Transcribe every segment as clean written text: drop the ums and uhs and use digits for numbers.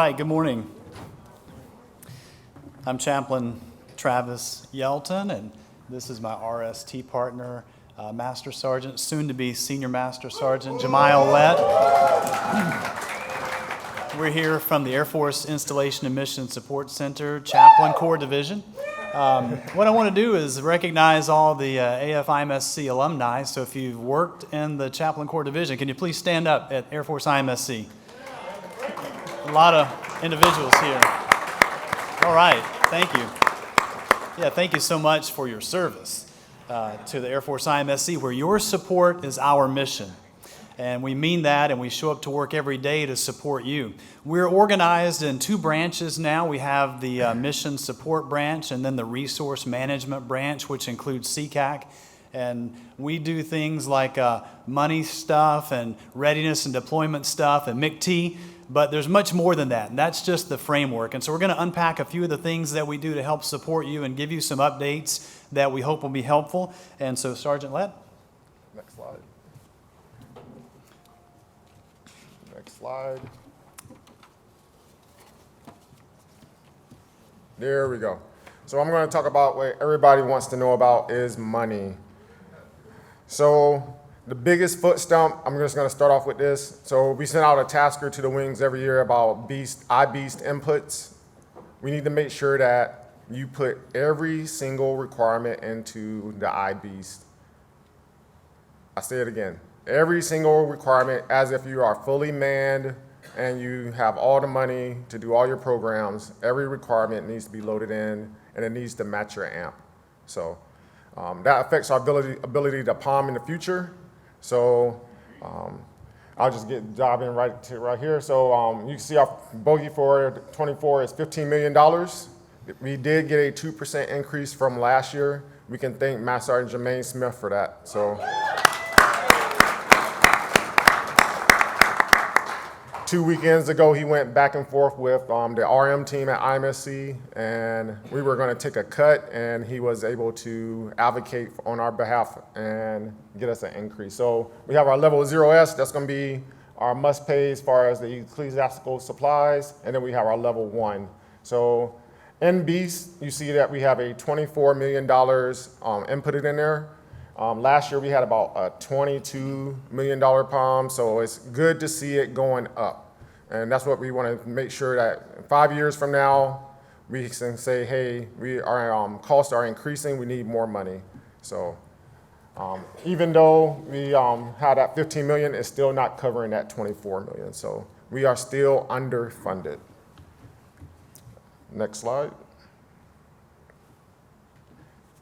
right, good morning. I'm Chaplain Travis Yelton, and this is my RST partner, Master Sergeant, soon to be Senior Master Sergeant Jamyal Lett. We're here from the Air Force Installation and Mission Support Center, Chaplain Corps Division. What I want to do is recognize all the AFIMSC alumni. So if you've worked in the Chaplain Corps Division, can you please stand up at Air Force IMSC? A lot of individuals here. All right, thank you. Yeah, thank you so much for your service to the Air Force IMSC, where your support is our mission. And we mean that, and we show up to work every day to support you. We're organized in two branches now. We have the Mission Support Branch and then the Resource Management Branch, which includes CCAC. And we do things like money stuff and readiness and deployment stuff and MSgt, but there's much more than that. And that's just the framework. And so we're going to unpack a few of the things that we do to help support you and give you some updates that we hope will be helpful. And so, Sergeant Lett. Next slide. Next slide. There we go. So I'm going to talk about what everybody wants to know about is money. So the biggest foot stump, I'm just going to start off with this. So we send out a tasker to the wings every year about iBeast inputs. We need to make sure that you put every single requirement into the iBeast. I say it again. Every single requirement, as if you are fully manned and you have all the money to do all your programs, every requirement needs to be loaded in and it needs to match your AMP. So that affects our ability to POM in the future. So I'll just get job in right here. So you can see our bogey for 24 is $15 million. We did get a 2% increase from last year. We can thank Master Sergeant Jermaine Smith for that. So 2 weekends ago, he went back and forth with the RM team at IMSC, and we were going to take a cut, and he was able to advocate on our behalf and get us an increase. So we have our level 0S, that's going to be our must pay as far as the ecclesiastical supplies, and then we have our level 1. So in Beast, you see that we have a $24 million inputted in there. Last year we had about a $22 million POM, so it's good to see it going up. And that's what we want to make sure that 5 years from now, we can say, hey, our costs are increasing, we need more money. So even though we had that 15 million, it's still not covering that 24 million. So we are still underfunded. Next slide.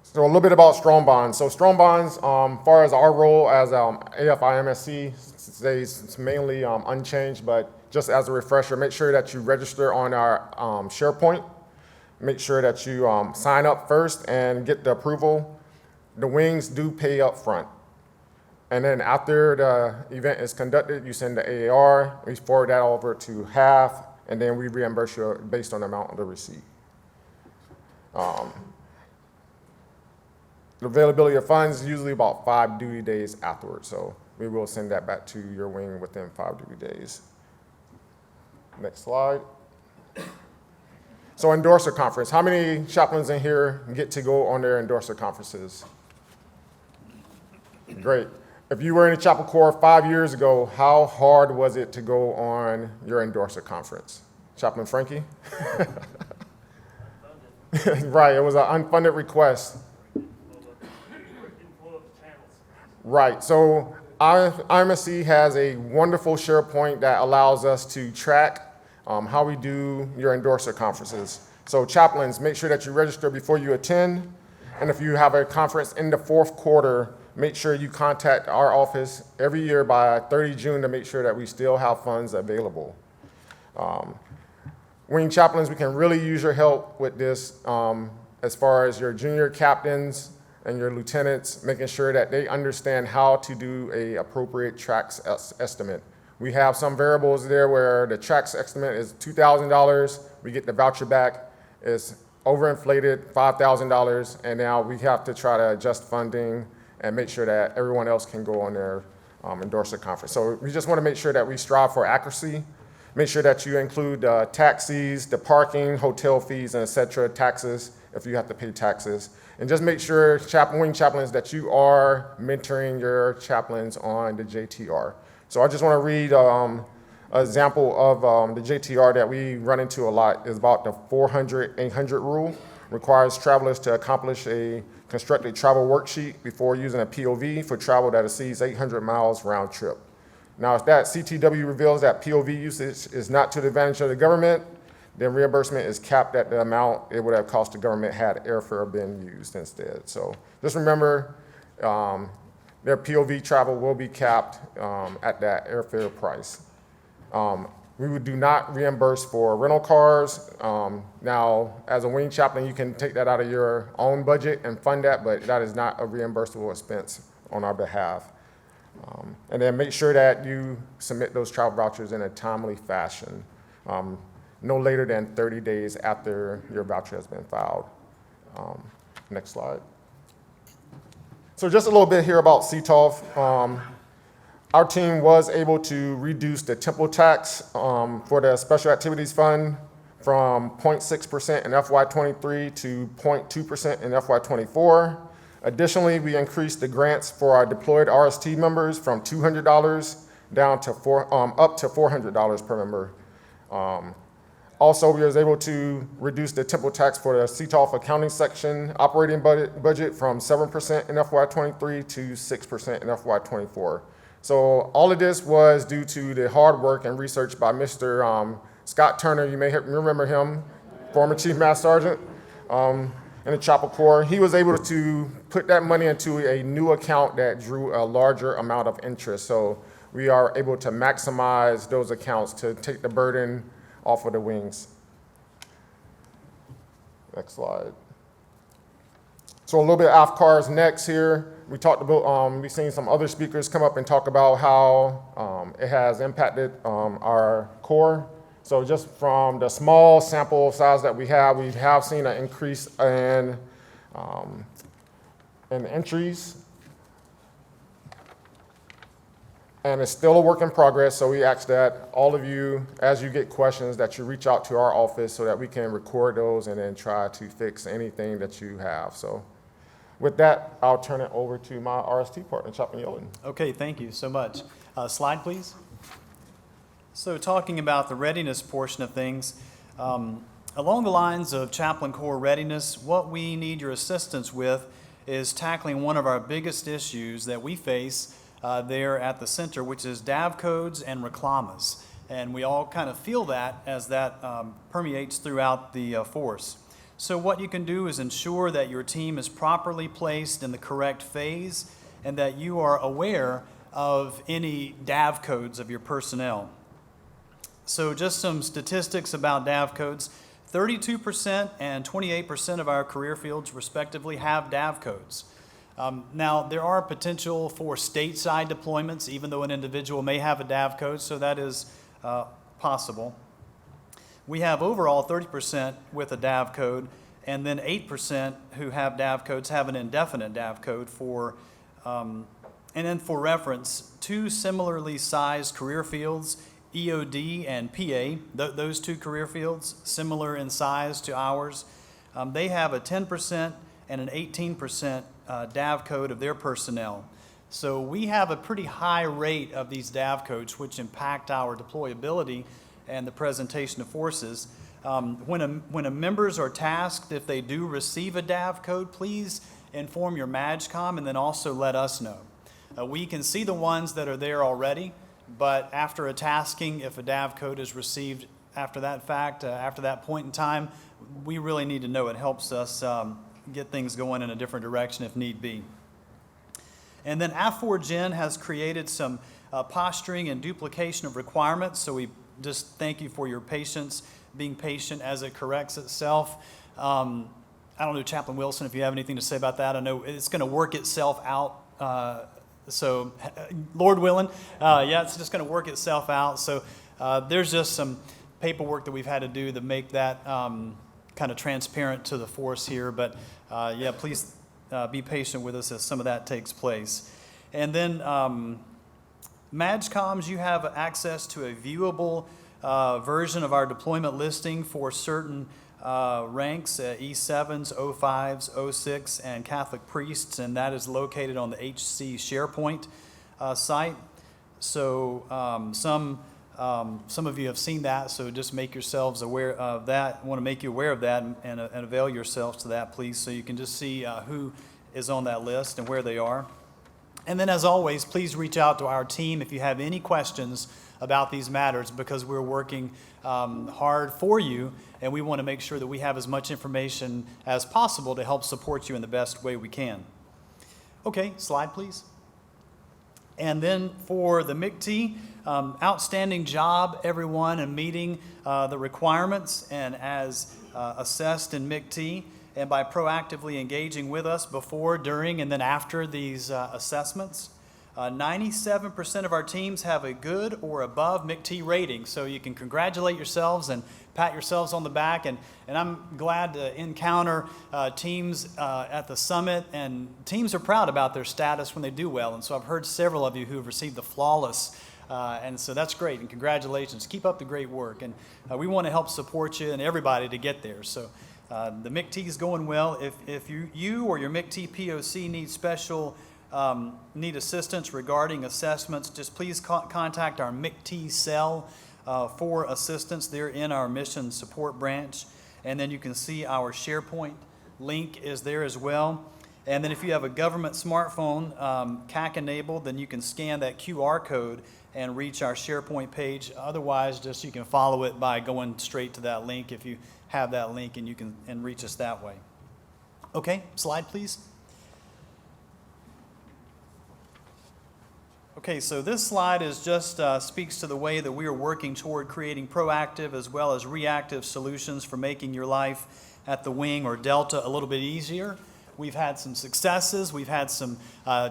So a little bit about strong bonds. So strong bonds, as far as our role as AFIMSC, stays it's mainly unchanged, but just as a refresher, make sure that you register on our SharePoint. Make sure that you sign up first and get the approval. The wings do pay up front. And then after the event is conducted, you send the AAR, we forward that over to half, and then we reimburse you based on the amount of the receipt. The availability of funds is usually about 5 duty days afterwards, so we will send that back to your wing within 5 duty days. Next slide. So endorser conference. How many chaplains in here get to go on their endorser conferences? Great. If you were in the Chaplain Corps 5 years ago, how hard was it to go on your endorser conference? Chaplain Frankie? Right, it was an unfunded request. Right, so IMSC has a wonderful SharePoint that allows us to track how we do your endorser conferences. So chaplains, make sure that you register before you attend, and if you have a conference in the 4th quarter, make sure you contact our office every year by 30 June to make sure that we still have funds available. Wing chaplains, we can really use your help with this as far as your junior captains and your lieutenants, making sure that they understand how to do a appropriate TRAX estimate. We have some variables there where the TRAX estimate is $2,000, we get the voucher back, it's overinflated $5,000, and now we have to try to adjust funding and make sure that everyone else can go on their endorser conference. So we just want to make sure that we strive for accuracy, Make sure that you include taxis, the parking, hotel fees, and et cetera, taxes, if you have to pay taxes. And just make sure, wing chaplains, that you are mentoring your chaplains on the JTR. So I just want to read an example of the JTR that we run into a lot. Is about the 400-800 rule. Requires travelers to accomplish a constructed travel worksheet before using a POV for travel that exceeds 800 miles round trip. Now, if that CTW reveals that POV usage is not to the advantage of the government, then reimbursement is capped at the amount it would have cost the government had airfare been used instead. So just remember, their POV travel will be capped at that airfare price. We do not reimburse for rental cars. Now, as a wing chaplain, you can take that out of your own budget and fund that, but that is not a reimbursable expense on our behalf. And then make sure that you submit those travel vouchers in a timely fashion, no later than 30 days after your voucher has been filed. Next slide. So just a little bit here about CTOF. Our team was able to reduce the temple tax for the Special Activities Fund from 0.6% in FY23 to 0.2% in FY24. Additionally, we increased the grants for our deployed RST members from $200 down to up to $400 per member. Also, we was able to reduce the temple tax for the CTOF accounting section operating budget from 7% in FY23 to 6% in FY24. So all of this was due to the hard work and research by Mr. Scott Turner. You may remember him, former Chief Master Sergeant in the Chapel Corps. He was able to put that money into a new account that drew a larger amount of interest. So we are able to maximize those accounts to take the burden off of the wings. Next slide. So a little bit off cars next here. We talked about, we've seen some other speakers come up and talk about how it has impacted our Corps. So just from the small sample size that we have seen an increase in entries. And it's still a work in progress, so we ask that all of you, as you get questions, that you reach out to our office so that we can record those and then try to fix anything that you have. So with that, I'll turn it over to my RST partner, Chaplain Yelton. Okay, thank you so much. Slide, please. So talking about the readiness portion of things, along the lines of Chaplain Corps readiness, what we need your assistance with is tackling one of our biggest issues that we face there at the center, which is DAV codes and reclamas. And we all kind of feel that as that permeates throughout the force. So what you can do is ensure that your team is properly placed in the correct phase and that you are aware of any DAV codes of your personnel. So just some statistics about DAV codes. 32% and 28% of our career fields respectively have DAV codes. Now, there are potential for stateside deployments, even though an individual may have a DAV code, so that is possible. We have overall 30% with a DAV code, and then 8% who have DAV codes have an indefinite DAV code for, and then for reference, two similarly sized career fields, EOD and PA, those two career fields, similar in size to ours, they have a 10% and an 18% DAV code of their personnel. So we have a pretty high rate of these DAV codes, which impact our deployability and the presentation of forces. When members are tasked, if they do receive a DAV code, please inform your MSGT and then also let us know. We can see the ones that are there already, but after a tasking, if a DAV code is received after that fact, after that point in time, we really need to know. It helps us get things going in a different direction if need be. And then AF4Gen has created some posturing and duplication of requirements, so we just thank you for your patience, being patient as it corrects itself. I don't know, Chaplain Wilson, if you have anything to say about that. I know it's going to work itself out, so Lord willing, yeah, it's just going to work itself out. So there's just some paperwork that we've had to do to make that kind of transparent to the force here, but yeah, please be patient with us as some of that takes place. And then MAGCOMs, you have access to a viewable version of our deployment listing for certain ranks, E7s, O5s, O6, and Catholic priests, and that is located on the HC SharePoint site. So some of you have seen that, so just make yourselves aware of that. I want to make you aware of that and avail yourselves to that, please, so you can just see who is on that list and where they are. And then, as always, please reach out to our team if you have any questions about these matters, because we're working hard for you, and we want to make sure that we have as much information as possible to help support you in the best way we can. Okay, slide, please. And then for the MSgt, outstanding job, everyone, in meeting the requirements and as assessed in MSgt, and by proactively engaging with us before, during, and then after these assessments. 97% of our teams have a good or above MSgt rating, so you can congratulate yourselves and pat yourselves on the back. And I'm glad to encounter teams at the summit, and teams are proud about their status when they do well. And so I've heard several of you who have received the flawless, and so that's great, and congratulations. Keep up the great work, and we want to help support you and everybody to get there. So the MSgt is going well. If you or your MSgt POC need assistance regarding assessments, just please contact our MSgt cell for assistance. They're in our mission support branch. And then you can see our SharePoint link is there as well. And then if you have a government smartphone, CAC enabled, then you can scan that QR code and reach our SharePoint page. Otherwise, just you can follow it by going straight to that link if you have that link, and you can reach us that way. Okay, slide please. Okay, so this slide is just speaks to the way that we are working toward creating proactive as well as reactive solutions for making your life at the wing or Delta a little bit easier. We've had some successes, we've had some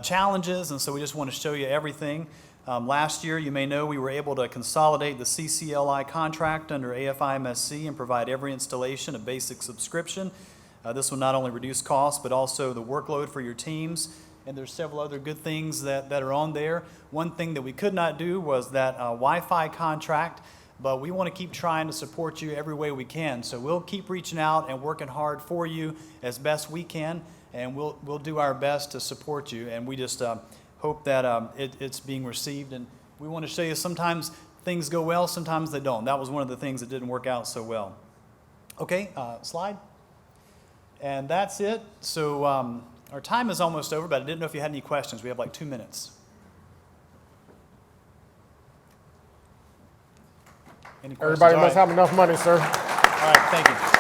challenges, and so we just want to show you everything. Last year, you may know, we were able to consolidate the CCLI contract under AFIMSC and provide every installation a basic subscription. This will not only reduce costs, but also the workload for your teams. And there's several other good things that are on there. One thing that we could not do was that Wi-Fi contract, but we want to keep trying to support you every way we can. So we'll keep reaching out and working hard for you as best we can, and we'll do our best to support you. And we just hope that it's being received. And we want to show you sometimes things go well, sometimes they don't. That was one of the things that didn't work out so well. Okay, slide. And that's it. So our time is almost over, but I didn't know if you had any questions. We have like 2 minutes. Any questions? Everybody must have enough money, sir. All right, thank you.